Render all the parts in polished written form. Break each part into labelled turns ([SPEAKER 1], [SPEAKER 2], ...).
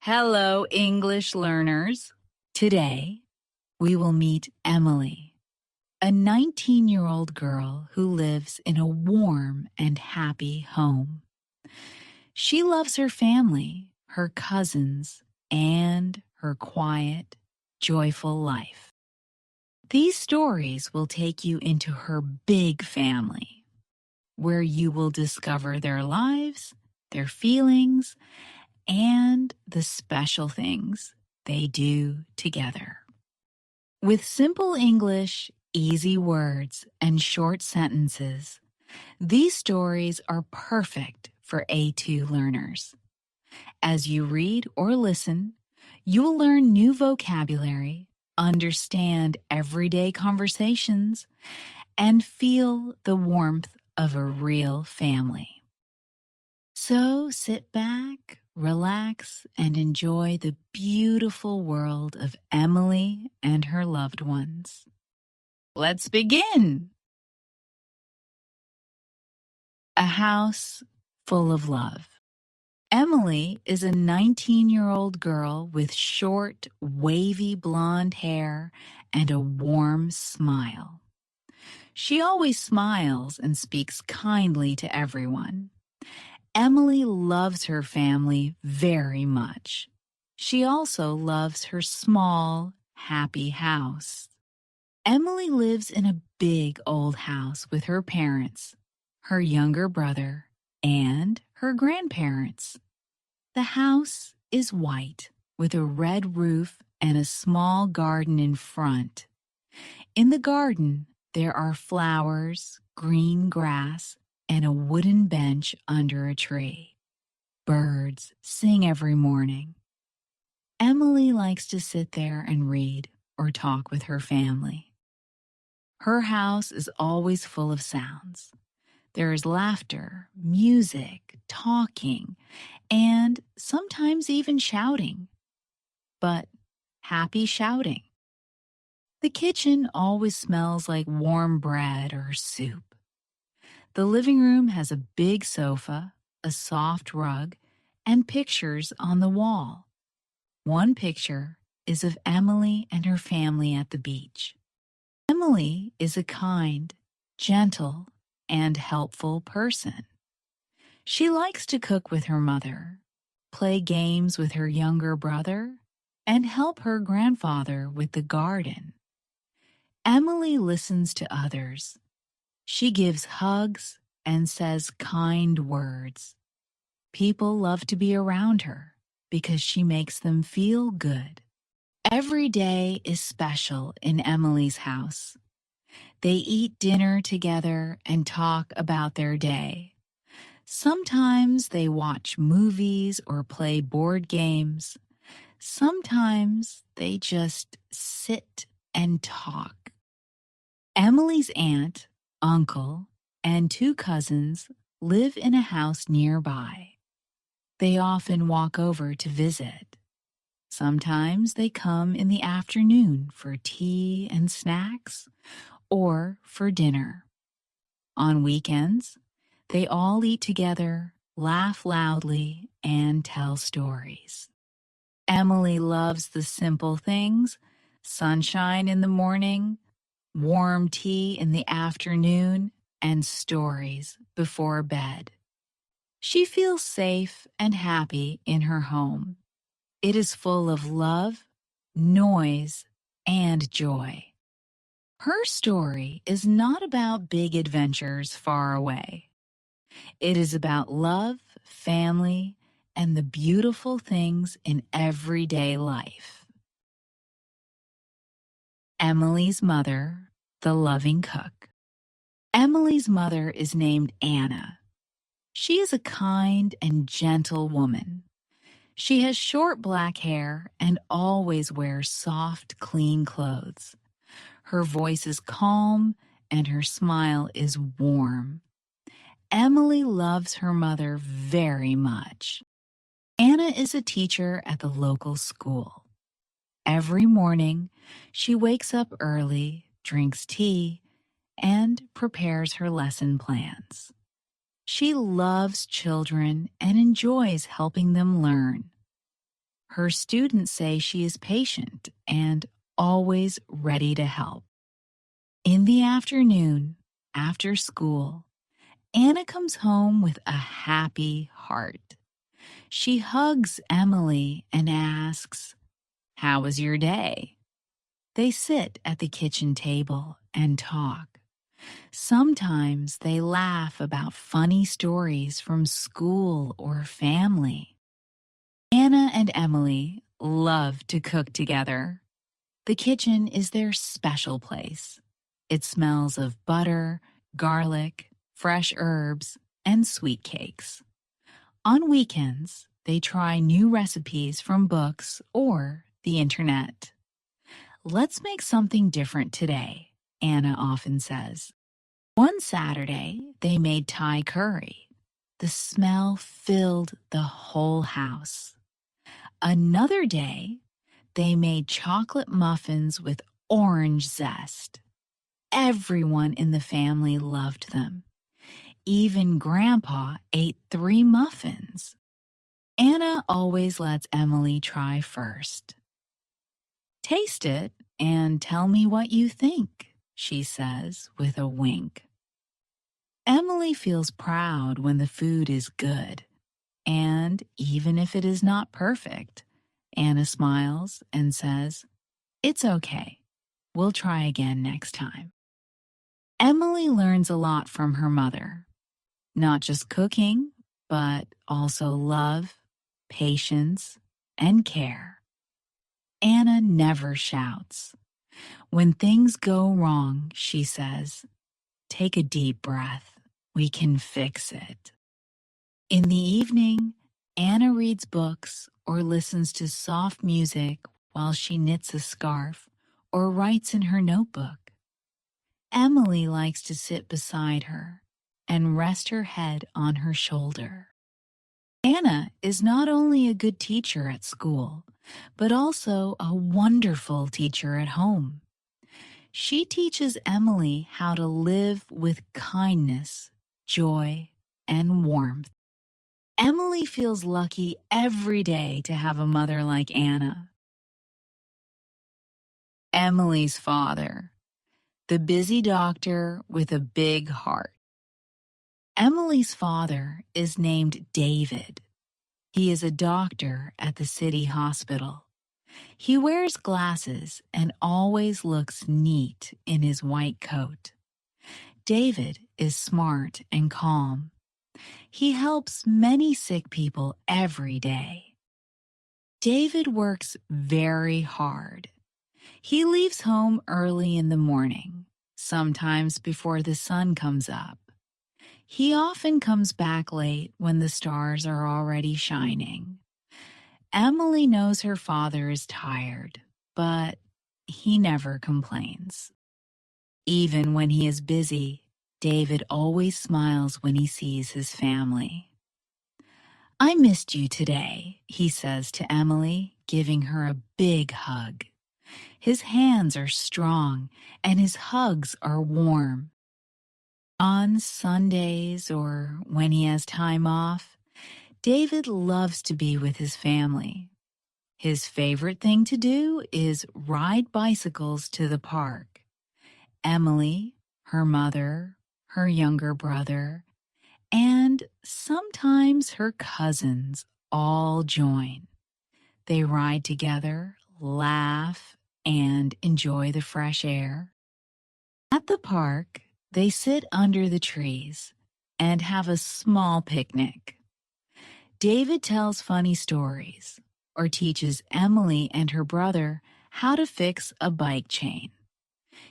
[SPEAKER 1] Hello, English learners. Today, we will meet Emily, a 19-year-old girl who lives in a warm and happy home. She loves her family, her cousins, and her quiet, joyful life. These stories will take you into her big family, where you will discover their lives, their feelings, and the special things they do together. With simple English, easy words, and short sentences, these stories are perfect for A2 learners. As you read or listen, you will learn new vocabulary, understand everyday conversations, and feel the warmth of a real family. So sit back, relax, and enjoy the beautiful world of Emily and her loved ones. Let's begin! A house full of love. Emily is a 19-year-old girl with short, wavy blonde hair and a warm smile. She always smiles and speaks kindly to everyone. Emily loves her family very much. She also loves her small, happy house. Emily lives in a big old house with her parents, her younger brother, and her grandparents. The house is white with a red roof and a small garden in front. In the garden, there are flowers, green grass, and a wooden bench under a tree. Birds sing every morning. Emily likes to sit there and read or talk with her family. Her house is always full of sounds. There is laughter, music, talking, and sometimes even shouting. But happy shouting. The kitchen always smells like warm bread or soup. The living room has a big sofa, a soft rug, and pictures on the wall. One picture is of Emily and her family at the beach. Emily is a kind, gentle, and helpful person. She likes to cook with her mother, play games with her younger brother, and help her grandfather with the garden. Emily listens to others. She gives hugs and says kind words. People love to be around her because she makes them feel good. Every day is special in Emily's house. They eat dinner together and talk about their day. Sometimes they watch movies or play board games. Sometimes they just sit and talk. Emily's aunt, uncle, and two cousins live in a house nearby. They often walk over to visit. Sometimes they come in the afternoon for tea and snacks or for dinner. On weekends, they all eat together, laugh loudly, and tell stories. Emily loves the simple things: sunshine in the morning, warm tea in the afternoon, and stories before bed. She feels safe and happy in her home. It is full of love, noise, and joy. Her story is not about big adventures far away. It is about love, family, and the beautiful things in everyday life. Emily's mother, the loving cook. Emily's mother is named Anna. She is a kind and gentle woman. She has short black hair and always wears soft, clean clothes. Her voice is calm and her smile is warm. Emily loves her mother very much. Anna is a teacher at the local school. Every morning, she wakes up early, drinks tea, and prepares her lesson plans. She loves children and enjoys helping them learn. Her students say she is patient and always ready to help. In the afternoon, after school, Anna comes home with a happy heart. She hugs Emily and asks, "How was your day?" They sit at the kitchen table and talk. Sometimes they laugh about funny stories from school or family. Anna and Emily love to cook together. The kitchen is their special place. It smells of butter, garlic, fresh herbs, and sweet cakes. On weekends, they try new recipes from books or the internet. "Let's make something different today," Anna often says. One Saturday, they made Thai curry. The smell filled the whole house. Another day, they made chocolate muffins with orange zest. Everyone in the family loved them. Even Grandpa ate 3 muffins. Anna always lets Emily try first. "Taste it and tell me what you think," she says with a wink. Emily feels proud when the food is good, and even if it is not perfect, Anna smiles and says, "It's okay. We'll try again next time." Emily learns a lot from her mother, not just cooking, but also love, patience, and care. Anna never shouts. When things go wrong, she says, "Take a deep breath. We can fix it." In the evening, Anna reads books or listens to soft music while she knits a scarf or writes in her notebook. Emily likes to sit beside her and rest her head on her shoulder. Anna is not only a good teacher at school, but also a wonderful teacher at home. She teaches Emily how to live with kindness, joy, and warmth. Emily feels lucky every day to have a mother like Anna. Emily's father, the busy doctor with a big heart. Emily's father is named David. He is a doctor at the city hospital. He wears glasses and always looks neat in his white coat. David is smart and calm. He helps many sick people every day. David works very hard. He leaves home early in the morning, sometimes before the sun comes up. He often comes back late when the stars are already shining. Emily knows her father is tired, but he never complains. Even when he is busy, David always smiles when he sees his family. "I missed you today," he says to Emily, giving her a big hug. His hands are strong and his hugs are warm. On Sundays or when he has time off, David loves to be with his family. His favorite thing to do is ride bicycles to the park. Emily, her mother, her younger brother, and sometimes her cousins all join. They ride together, laugh, and enjoy the fresh air. At the park, they sit under the trees and have a small picnic. David tells funny stories or teaches Emily and her brother how to fix a bike chain.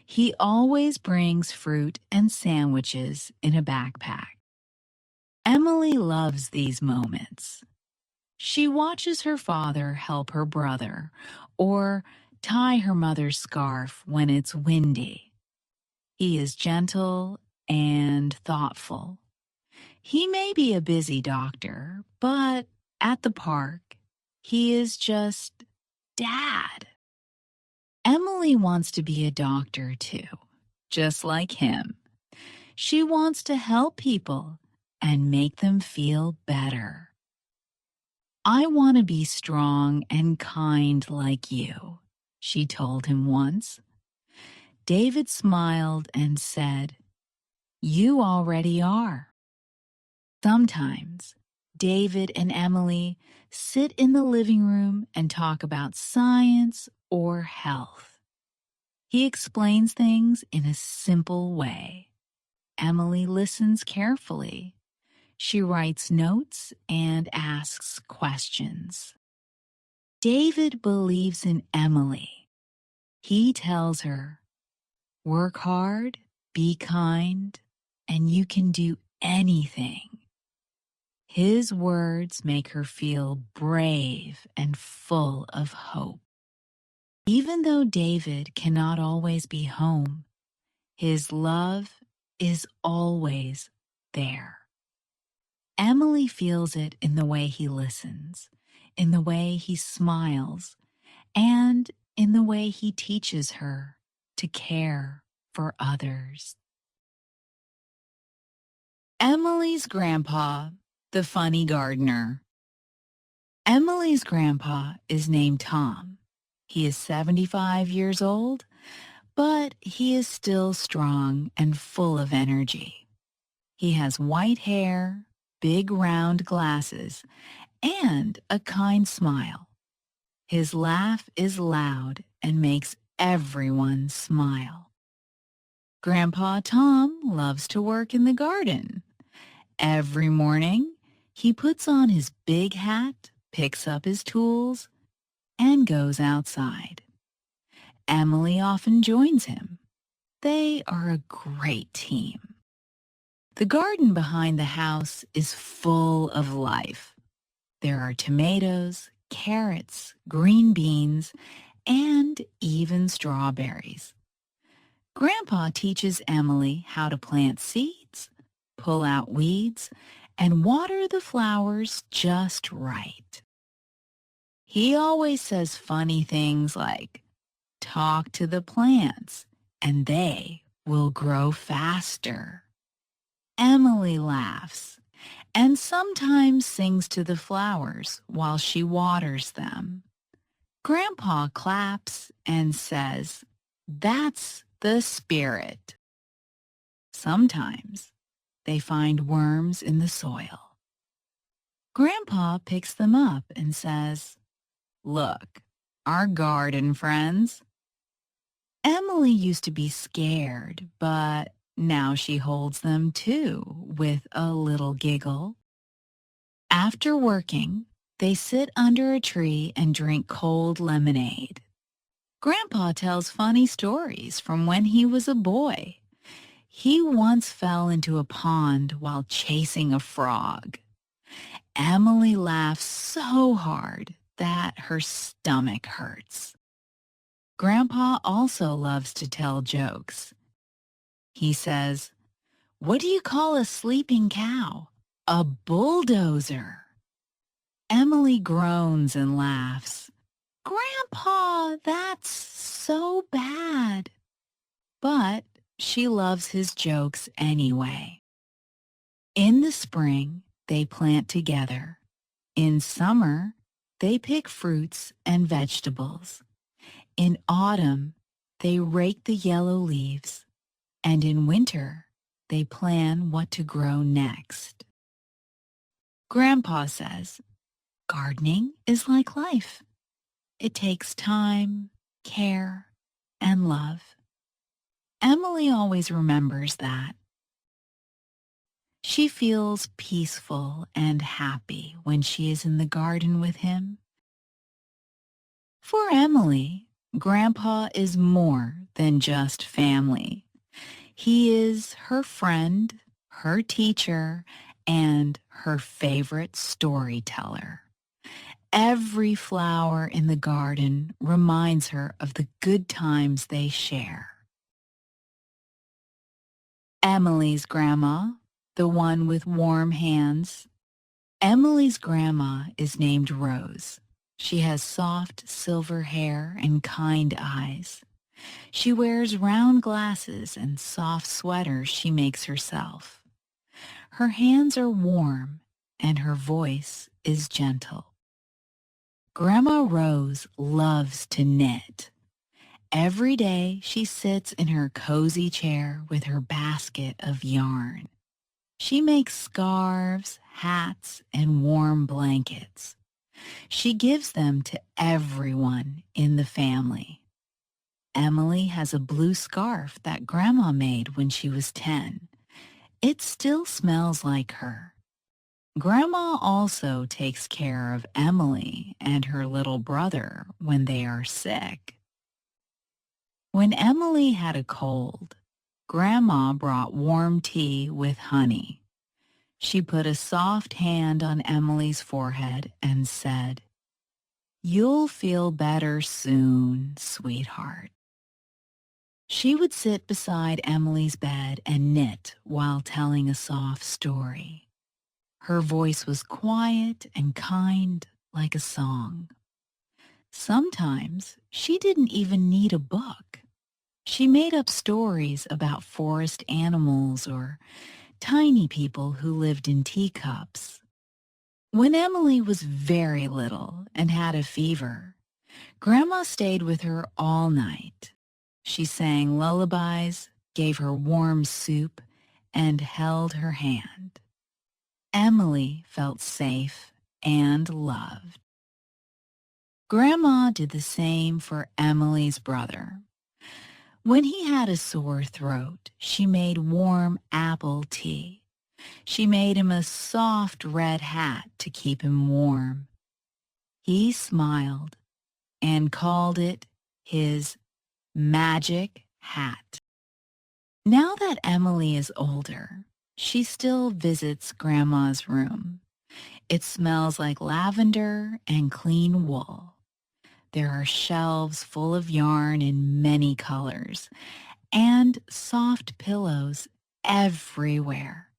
[SPEAKER 1] He always brings fruit and sandwiches in a backpack. Emily loves these moments. She watches her father help her brother or tie her mother's scarf when it's windy. He is gentle and thoughtful. He may be a busy doctor, but at the park, he is just Dad. Emily wants to be a doctor too, just like him. She wants to help people and make them feel better. I want to be strong and kind like you, she told him once. David smiled and said, You already are. Sometimes David and Emily sit in the living room and talk about science or health. He explains things in a simple way. Emily listens carefully. She writes notes and asks questions. David believes in Emily. He tells her, Work hard, be kind, and you can do anything. His words make her feel brave and full of hope. Even though David cannot always be home, his love is always there. Emily feels it in the way he listens, in the way he smiles, and in the way he teaches her to care for others. Emily's grandpa, the funny gardener. Emily's grandpa is named Tom. He is 75 years old, but he is still strong and full of energy. He has white hair, big round glasses, and a kind smile. His laugh is loud and makes everyone smile. Grandpa Tom loves to work in the garden. Every morning, he puts on his big hat, picks up his tools, and goes outside. Emily often joins him. They are a great team. The garden behind the house is full of life. There are tomatoes, carrots, green beans, and even strawberries. Grandpa teaches Emily how to plant seeds, pull out weeds, and water the flowers just right. He always says funny things like, talk to the plants, and they will grow faster. Emily laughs and sometimes sings to the flowers while she waters them. Grandpa claps and says, That's the spirit. Sometimes they find worms in the soil. Grandpa picks them up and says, Look, our garden friends. Emily used to be scared, but now she holds them too, with a little giggle. After working, they sit under a tree and drink cold lemonade. Grandpa tells funny stories from when he was a boy. He once fell into a pond while chasing a frog. Emily laughs so hard that her stomach hurts. Grandpa also loves to tell jokes. He says, What do you call a sleeping cow? A bulldozer. Emily groans and laughs. Grandpa, that's so bad. But she loves his jokes anyway. In the spring, they plant together. In summer, they pick fruits and vegetables. In autumn, they rake the yellow leaves. And in winter, they plan what to grow next. Grandpa says, gardening is like life. It takes time, care, and love. Emily always remembers that. She feels peaceful and happy when she is in the garden with him. For Emily, Grandpa is more than just family. He is her friend, her teacher, and her favorite storyteller. Every flower in the garden reminds her of the good times they share. Emily's grandma, the one with warm hands. Emily's grandma is named Rose. She has soft silver hair and kind eyes. She wears round glasses and soft sweaters she makes herself. Her hands are warm and her voice is gentle. Grandma Rose loves to knit. Every day she sits in her cozy chair with her basket of yarn. She makes scarves, hats, and warm blankets. She gives them to everyone in the family. Emily has a blue scarf that Grandma made when she was 10. It still smells like her. Grandma also takes care of Emily and her little brother when they are sick. When Emily had a cold, Grandma brought warm tea with honey. She put a soft hand on Emily's forehead and said, "You'll feel better soon, sweetheart." She would sit beside Emily's bed and knit while telling a soft story. Her voice was quiet and kind, like a song. Sometimes she didn't even need a book. She made up stories about forest animals or tiny people who lived in teacups. When Emily was very little and had a fever, Grandma stayed with her all night. She sang lullabies, gave her warm soup, and held her hand. Emily felt safe and loved. Grandma did the same for Emily's brother. When he had a sore throat, she made warm apple tea. She made him a soft red hat to keep him warm. He smiled and called it his magic hat. Now that Emily is older, she still visits Grandma's room. It smells like lavender and clean wool. There are shelves full of yarn in many colors and soft pillows everywhere.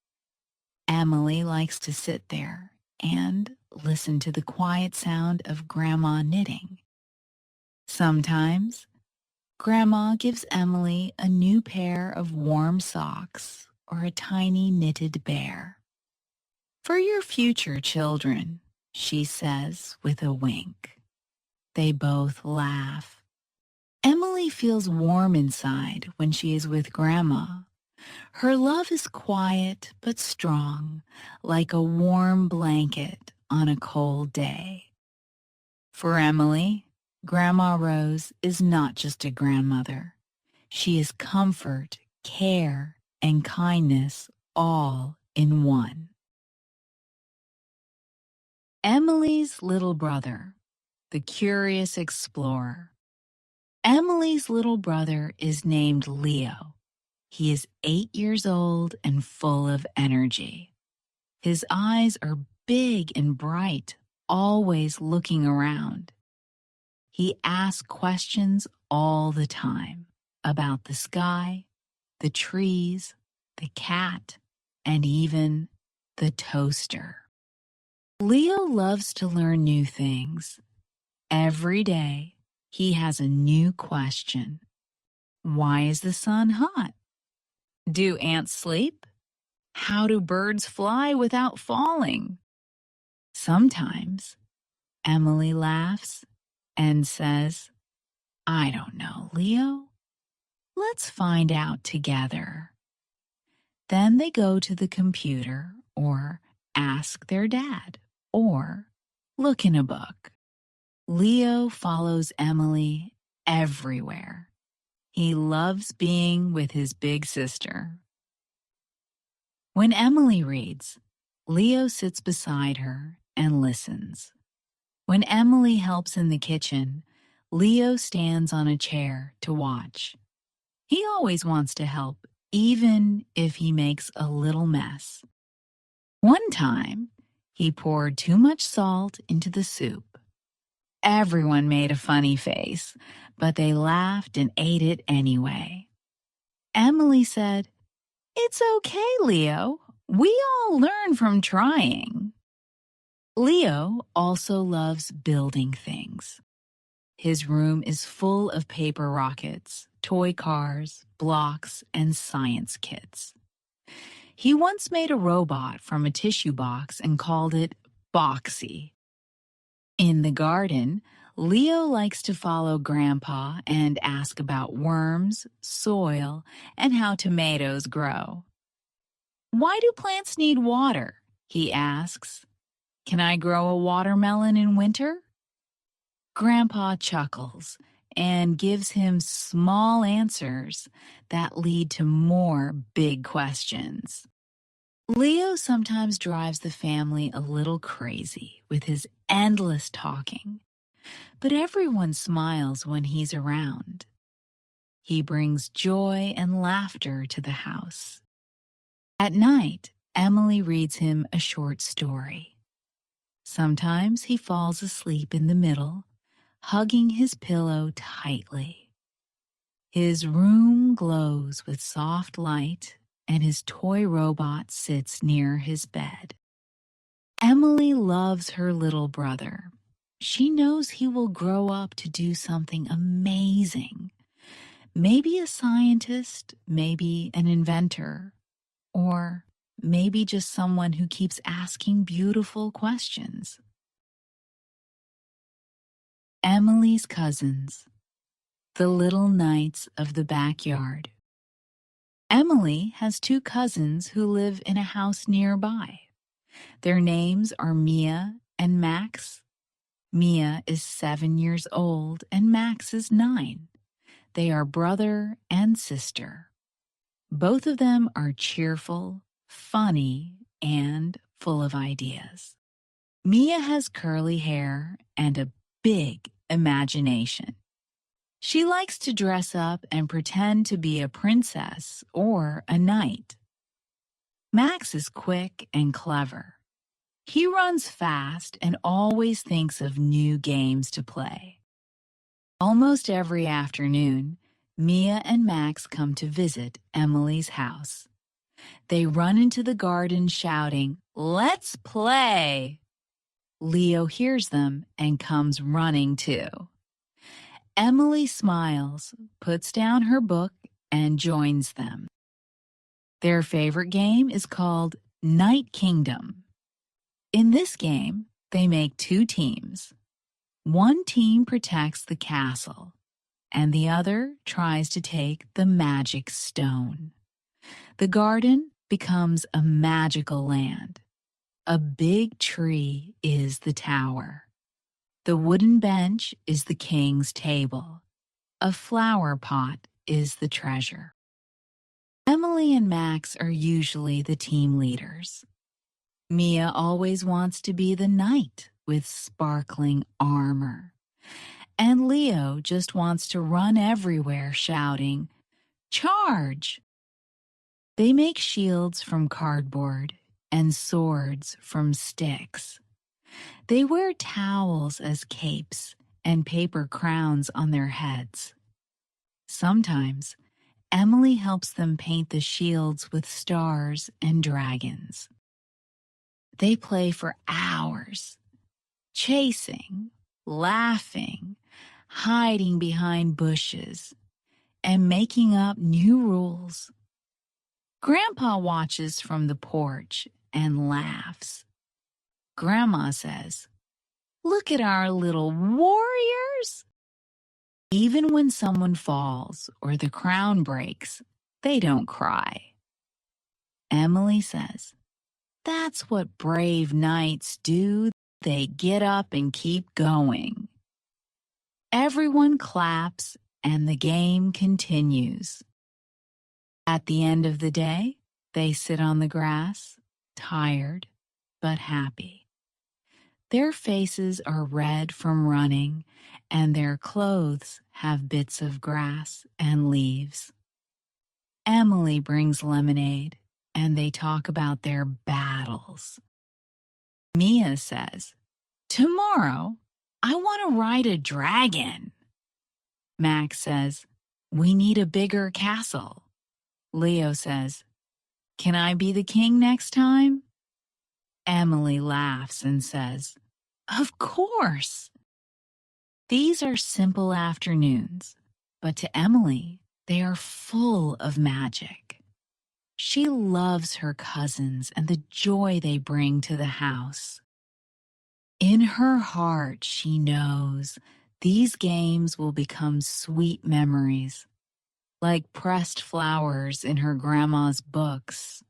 [SPEAKER 1] Emily likes to sit there and listen to the quiet sound of Grandma knitting. Sometimes, Grandma gives Emily a new pair of warm socks or a tiny knitted bear. "For your future children," she says with a wink. They both laugh. Emily feels warm inside when she is with Grandma. Her love is quiet but strong, like a warm blanket on a cold day. For Emily, Grandma Rose is not just a grandmother. She is comfort, care, and kindness all in one. Emily's little brother, the curious explorer. Emily's little brother is named Leo. He is 8 years old and full of energy. His eyes are big and bright, always looking around. He asks questions all the time about the sky, the trees, the cat, and even the toaster. Leo loves to learn new things. Every day, he has a new question. Why is the sun hot? Do ants sleep? How do birds fly without falling? Sometimes Emily laughs and says, "I don't know, Leo. Let's find out together." Then they go to the computer or ask their dad or look in a book. Leo follows Emily everywhere. He loves being with his big sister. When Emily reads, Leo sits beside her and listens. When Emily helps in the kitchen, Leo stands on a chair to watch. He always wants to help, even if he makes a little mess. One time, he poured too much salt into the soup. Everyone made a funny face, but they laughed and ate it anyway. Emily said, "It's okay, Leo. We all learn from trying." Leo also loves building things. His room is full of paper rockets, toy cars, blocks, and science kits. He once made a robot from a tissue box and called it Boxy. In the garden, Leo likes to follow Grandpa and ask about worms, soil, and how tomatoes grow. Why do plants need water? He asks. Can I grow a watermelon in winter? Grandpa chuckles and gives him small answers that lead to more big questions. Leo sometimes drives the family a little crazy with his endless talking, but everyone smiles when he's around. He brings joy and laughter to the house. At night, Emily reads him a short story. Sometimes he falls asleep in the middle, hugging his pillow tightly. His room glows with soft light, and his toy robot sits near his bed. Emily loves her little brother. She knows he will grow up to do something amazing. Maybe a scientist, maybe an inventor, or maybe just someone who keeps asking beautiful questions. Emily's cousins, the little knights of the backyard. Emily has two cousins who live in a house nearby. Their names are Mia and Max. Mia is 7 years old and Max is 9. They are brother and sister. Both of them are cheerful, funny, and full of ideas. Mia has curly hair and a big imagination. She likes to dress up and pretend to be a princess or a knight. Max is quick and clever. He runs fast and always thinks of new games to play. Almost every afternoon, Mia and Max come to visit Emily's house. They run into the garden shouting, "Let's play!" Leo hears them and comes running too. Emily smiles, puts down her book, and joins them. Their favorite game is called Night Kingdom. In this game, they make two teams. One team protects the castle, and the other tries to take the magic stone. The garden becomes a magical land. A big tree is the tower. The wooden bench is the king's table. A flower pot is the treasure. Emily and Max are usually the team leaders. Mia always wants to be the knight with sparkling armor. And Leo just wants to run everywhere shouting, "Charge!" They make shields from cardboard and swords from sticks. They wear towels as capes and paper crowns on their heads. Sometimes, Emily helps them paint the shields with stars and dragons. They play for hours, chasing, laughing, hiding behind bushes, and making up new rules. Grandpa watches from the porch and laughs. Grandma says, "Look at our little warriors." Even when someone falls or the crown breaks, they don't cry. Emily says, "That's what brave knights do. They get up and keep going." Everyone claps and the game continues. At the end of the day, they sit on the grass, tired but happy. Their faces are red from running, and their clothes have bits of grass and leaves. Emily brings lemonade, and they talk about their battles. Mia says, "Tomorrow, I want to ride a dragon." Max says, "We need a bigger castle." Leo says, "Can I be the king next time?" Emily laughs and says, "Of course." These are simple afternoons, but to Emily, they are full of magic. She loves her cousins and the joy they bring to the house. In her heart, she knows these games will become sweet memories, like pressed flowers in her grandma's books.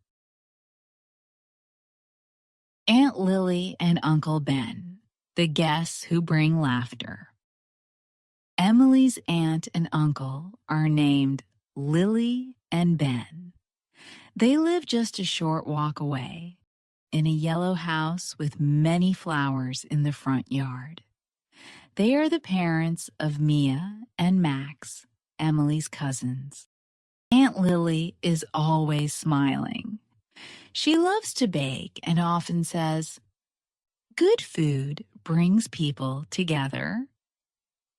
[SPEAKER 1] Aunt Lily and Uncle Ben, the guests who bring laughter. Emily's aunt and uncle are named Lily and Ben. They live just a short walk away, in a yellow house with many flowers in the front yard. They are the parents of Mia and Max, Emily's cousins. Aunt Lily is always smiling. She loves to bake and often says, "Good food brings people together."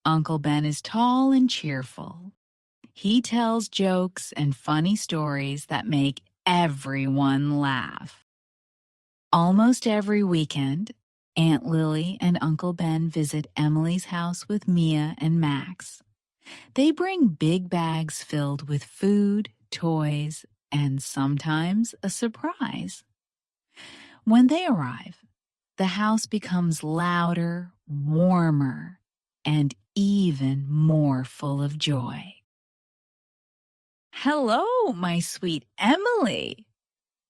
[SPEAKER 1] Uncle Ben is tall and cheerful. He tells jokes and funny stories that make everyone laugh. Almost every weekend, Aunt Lily and Uncle Ben visit Emily's house with Mia and Max. They bring big bags filled with food, toys, and sometimes a surprise. When they arrive, the house becomes louder, warmer, and even more full of joy. "Hello, my sweet Emily,"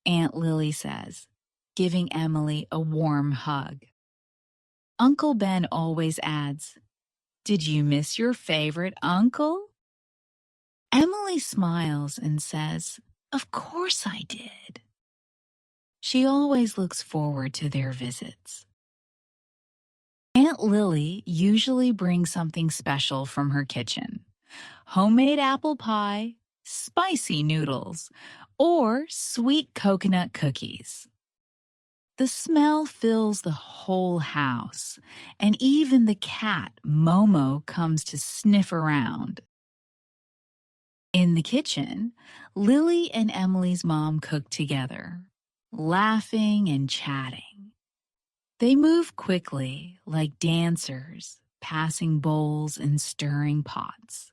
[SPEAKER 1] Aunt Lily says, giving Emily a warm hug. Uncle Ben always adds, "Did you miss your favorite uncle?" Emily smiles and says, "Of course I did." She always looks forward to their visits. Aunt Lily usually brings something special from her kitchen: homemade apple pie, spicy noodles, or sweet coconut cookies. The smell fills the whole house, and even the cat, Momo, comes to sniff around. In the kitchen, Lily and Emily's mom cook together, laughing and chatting. They move quickly, like dancers, passing bowls and stirring pots.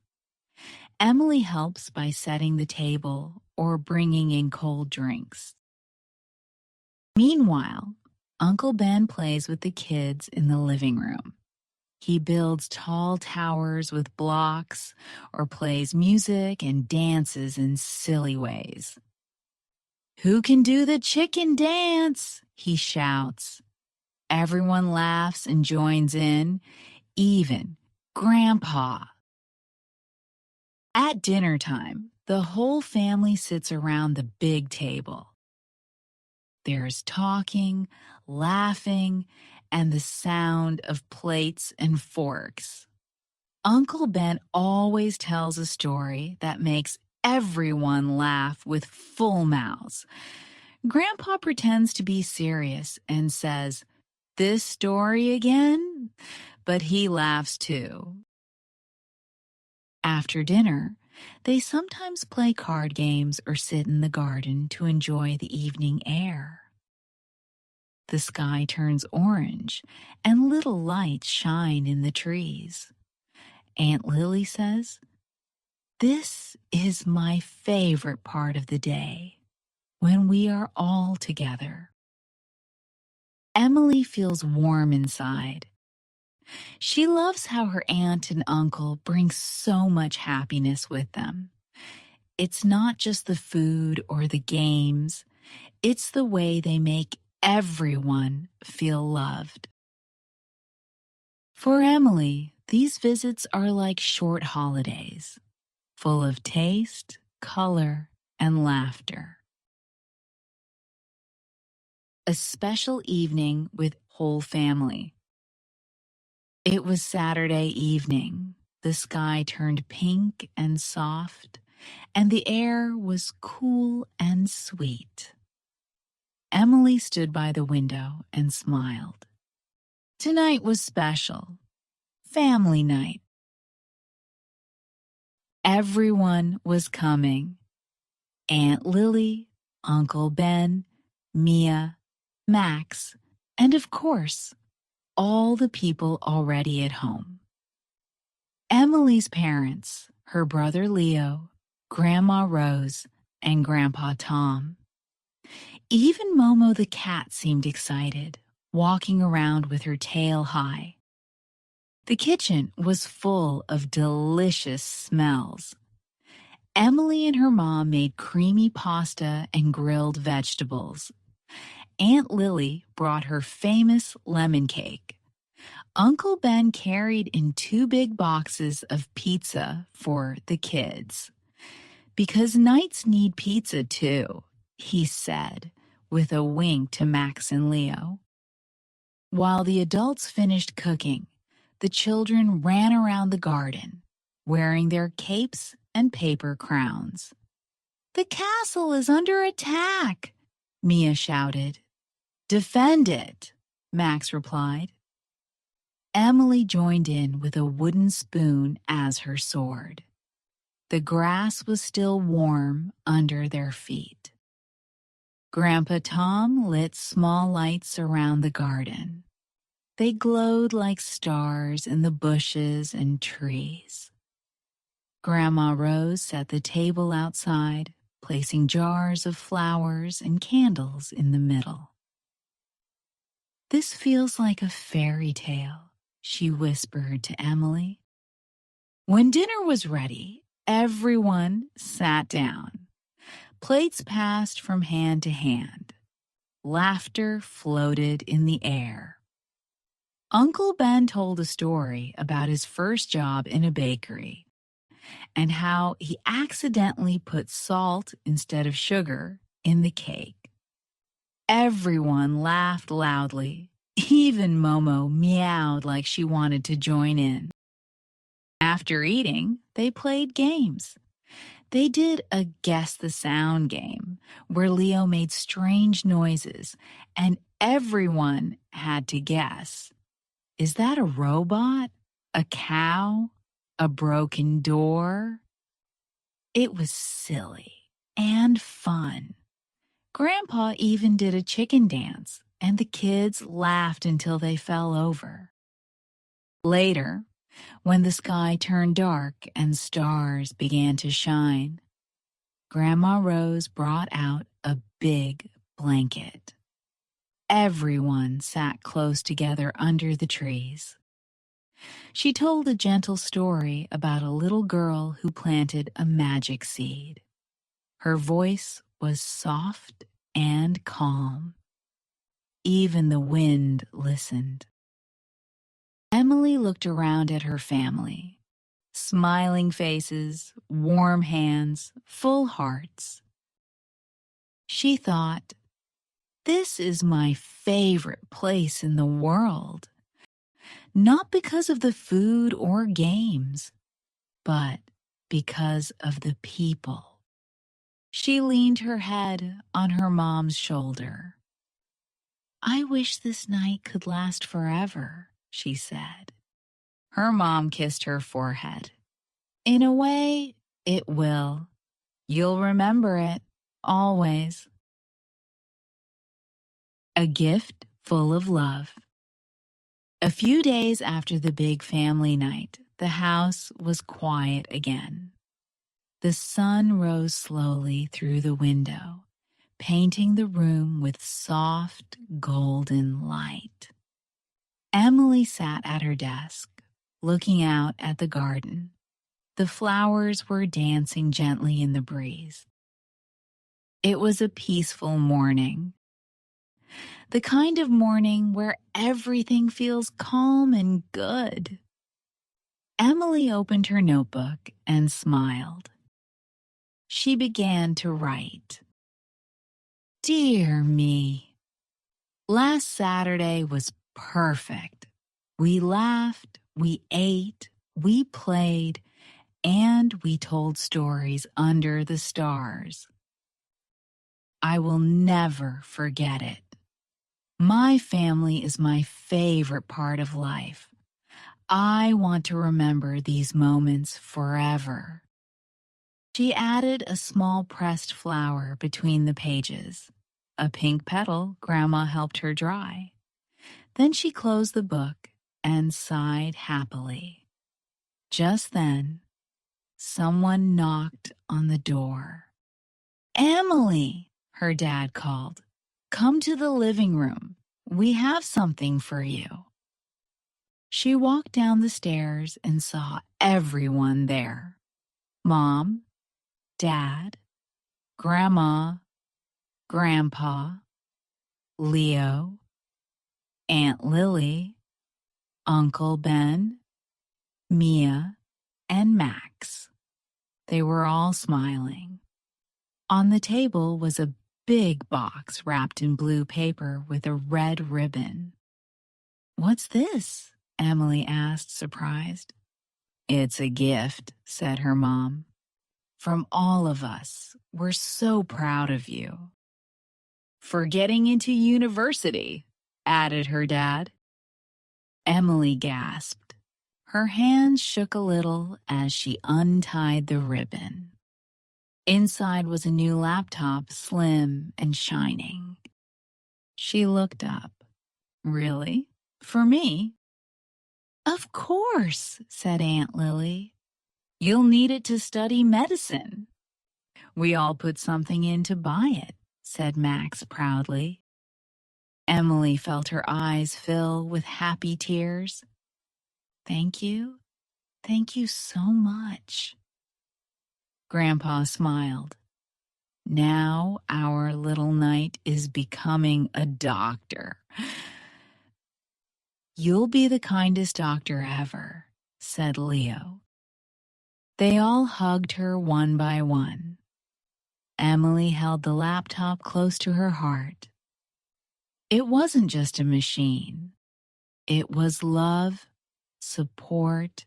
[SPEAKER 1] Emily helps by setting the table or bringing in cold drinks. Meanwhile, Uncle Ben plays with the kids in the living room. He builds tall towers with blocks or plays music and dances in silly ways. "Who can do the chicken dance?" he shouts. Everyone laughs and joins in, even Grandpa. At dinner time, the whole family sits around the big table. There's talking, laughing, and the sound of plates and forks. Uncle Ben always tells a story that makes everyone laugh with full mouths. Grandpa pretends to be serious and says, "This story again?" But he laughs too. After dinner, they sometimes play card games or sit in the garden to enjoy the evening air. The sky turns orange, and little lights shine in the trees. Aunt Lily says, "This is my favorite part of the day, when we are all together." Emily feels warm inside. She loves how her aunt and uncle bring so much happiness with them. It's not just the food or the games, it's the way they make everyone feel loved. For Emily, these visits are like short holidays, full of taste, color, and laughter. A special evening with whole family. It was Saturday evening. The sky turned pink and soft, and the air was cool and sweet. Emily stood by the window and smiled. Tonight was special. Family night. Everyone was coming. Aunt Lily, Uncle Ben, Mia, Max, and of course, all the people already at home. Emily's parents, her brother Leo, Grandma Rose, and Grandpa Tom. Even Momo the cat seemed excited, walking around with her tail high. The kitchen was full of delicious smells. Emily and her mom made creamy pasta and grilled vegetables. Aunt Lily brought her famous lemon cake. Uncle Ben carried in 2 big boxes of pizza for the kids. Because knights need pizza too, he said, with a wink to Max and Leo. While the adults finished cooking, the children ran around the garden, wearing their capes and paper crowns. "The castle is under attack," Mia shouted. "Defend it," Max replied. Emily joined in with a wooden spoon as her sword. The grass was still warm under their feet. Grandpa Tom lit small lights around the garden. They glowed like stars in the bushes and trees. Grandma Rose set the table outside, placing jars of flowers and candles in the middle. "This feels like a fairy tale," she whispered to Emily. When dinner was ready, everyone sat down. Plates passed from hand to hand. Laughter floated in the air. Uncle Ben told a story about his first job in a bakery and how he accidentally put salt instead of sugar in the cake. Everyone laughed loudly. Even Momo meowed like she wanted to join in. After eating, they played games. They did a guess the sound game where Leo made strange noises and everyone had to guess. Is that a robot? A cow? A broken door? It was silly and fun. Grandpa even did a chicken dance, and the kids laughed until they fell over. Later, when the sky turned dark and stars began to shine, Grandma Rose brought out a big blanket. Everyone sat close together under the trees. She told a gentle story about a little girl who planted a magic seed. Her voice was soft and calm. Even the wind listened. Emily looked around at her family. Smiling faces, warm hands, full hearts. She thought, "This is my favorite place in the world. Not because of the food or games, but because of the people." She leaned her head on her mom's shoulder. "I wish this night could last forever," she said. Her mom kissed her forehead. "In a way, it will. You'll remember it, always." A gift full of love. A few days after the big family night, the house was quiet again. The sun rose slowly through the window, painting the room with soft, golden light. Emily sat at her desk, looking out at the garden. The flowers were dancing gently in the breeze. It was a peaceful morning. The kind of morning where everything feels calm and good. Emily opened her notebook and smiled. She began to write. "Dear me, last Saturday was perfect. We laughed, we ate, we played, and we told stories under the stars. I will never forget it. My family is my favorite part of life. I want to remember these moments forever." She added a small pressed flower between the pages. A pink petal Grandma helped her dry. Then she closed the book and sighed happily. Just then, someone knocked on the door. "Emily," her dad called. "Come to the living room. we have something for you." She walked down the stairs and saw everyone there: Mom, Dad, Grandma, Grandpa, Leo, Aunt Lily, Uncle Ben, Mia, and Max. They were all smiling. On the table was a big box wrapped in blue paper with a red ribbon. "What's this?" Emily asked, surprised. "It's a gift," said her mom. "From all of us. We're so proud of you." "For getting into university," added her dad. Emily gasped. Her hands shook a little as she untied the ribbon. Inside was a new laptop, slim and shining. She looked up. "Really? For me?" "Of course," said Aunt Lily. "You'll need it to study medicine." "We all put something in to buy it," said Max proudly. Emily felt her eyes fill with happy tears. "Thank you. Thank you so much." Grandpa smiled. "Now our little knight is becoming a doctor." "You'll be the kindest doctor ever," said Leo. They all hugged her one by one. Emily held the laptop close to her heart. It wasn't just a machine. It was love, support,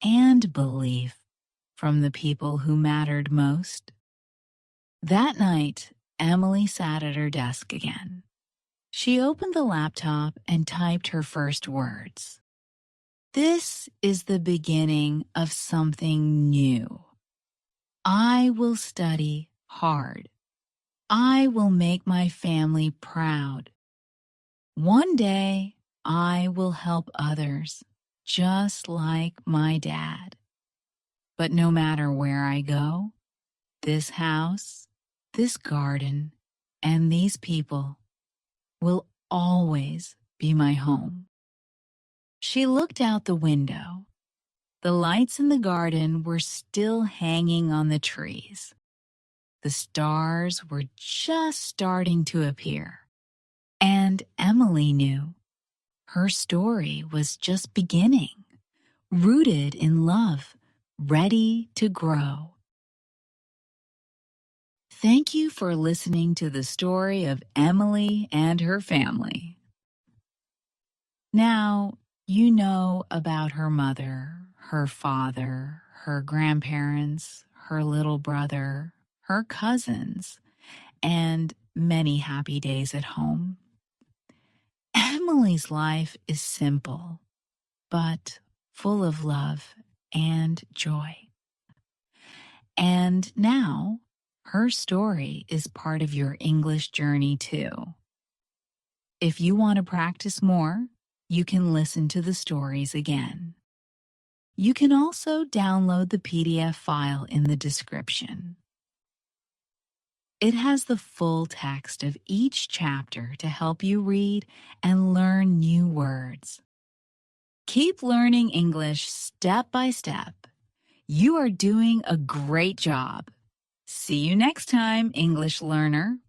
[SPEAKER 1] and belief from the people who mattered most. That night, Emily sat at her desk again. She opened the laptop and typed her first words. "This is the beginning of something new. I will study hard. I will make my family proud. One day, I will help others, just like my dad. But no matter where I go, this house, this garden, and these people will always be my home." She looked out the window. The lights in the garden were still hanging on the trees. The stars were just starting to appear. And Emily knew her story was just beginning, rooted in love, ready to grow. Thank you for listening to the story of Emily and her family. Now, you know about her mother, her father, her grandparents, her little brother, her cousins, and many happy days at home. Emily's life is simple, but full of love and joy. And now, her story is part of your English journey too. If you want to practice more, you can listen to the stories again. You can also download the PDF file in the description. It has the full text of each chapter to help you read and learn new words. Keep learning English step by step. You are doing a great job. See you next time, English learner.